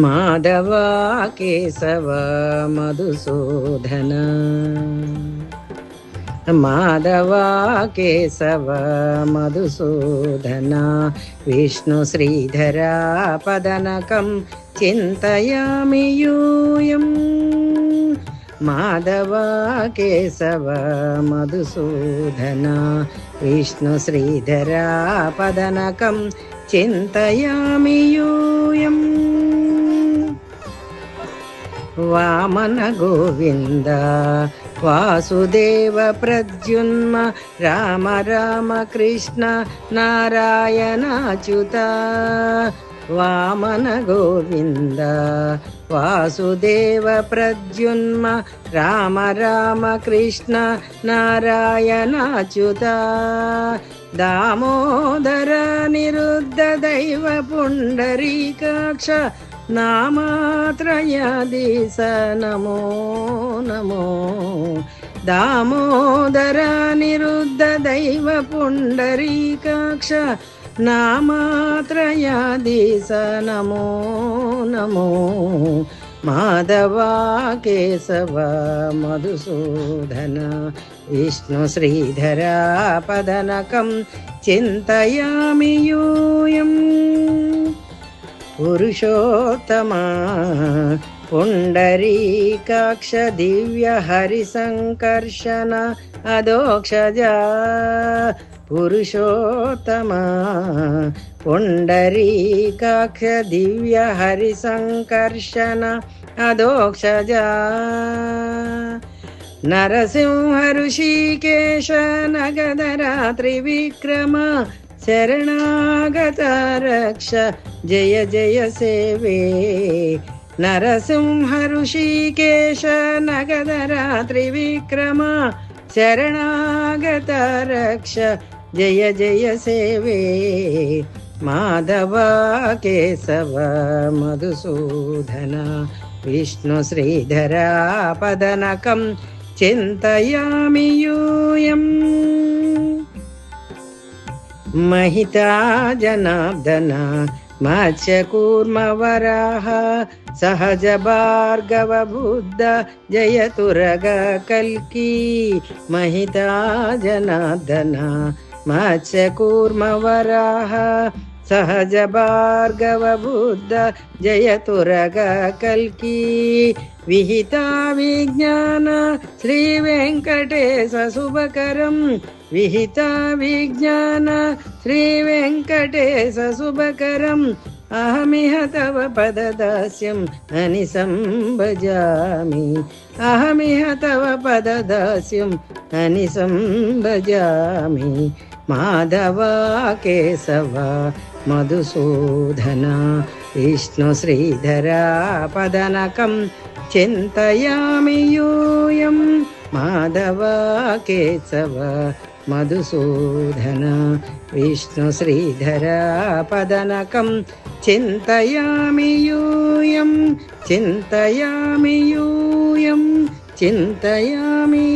మాధవ కేశవ మధుసూదన మాధవ కేశవ మధుసూదన విష్ణు శ్రీధర పదనకం చింతయామి యూయం మాధవ కేశవ మధుసూదన విష్ణు శ్రీధర పదనకం చింతయామి యూయం వామన గోవింద వాసుదేవ ప్రద్యున్మ రామ రామ కృష్ణ నారాయణాచ్యుత వామన గోవింద వాసుదేవ ప్రద్యున్మ రామ రామ కృష్ణ నారాయణాచ్యుత దామోదర నిరుద్ధ దైవ పుండరీకాక్ష నామాత్రయాదీశ నమో నమో దామోదర నిరుద్ధ దైవ పుండరీకాక్ష నామాత్రయాదీశ నమో నమో మాధవ కేశవ మధుసూదన విష్ణు శ్రీధర పదనకం చింతయామి యూయం పురుషోత్తమా పుండరీకాక్ష దివ్య హరి సంకర్షణ అదోక్షజ పురుషోత్తమా పుండరీకాక్ష దివ్య హరి సంకర్షణ అదోక్షజ నరసింహ ఋషికేశ నగదరాత్రి విక్రమ శరణాగత రక్ష జయ జయ సేవే నరసింహ ఋషికేశ నగదరాత్రి విక్రమ శరణాగత రక్ష జయ జయ సేవే మాధవ కేశవ మధుసూదన విష్ణు శ్రీధర పదనకం చింతయామి యూయం महिता जनार्दन मत्स्यकूर्म वराह सहज भार्गव बुद्ध जयतुरग कल्की महिता जनार्दन मत्स्यकूर्म वराह सहज भार्गव बुद्ध जयतुरग कल्की विहिता विज्ञान श्री वेंकटेश शुभकरं विहिता विज्ञान श्री वेंकटेश शुभकरम् अहमिह तव पददास्यम् अनिशं भजामि अहमिह तव पददास्यम् अनिशं भजामि माधव केशव मधुसूदन विष्णु श्रीधर पदनकं चिन्तयामि यूयं माधव केशव मधुसूदन विष्णु श्रीधर पदनकं चिन्तयामि यूयं चिन्तयामि यूयं चिन्तयामि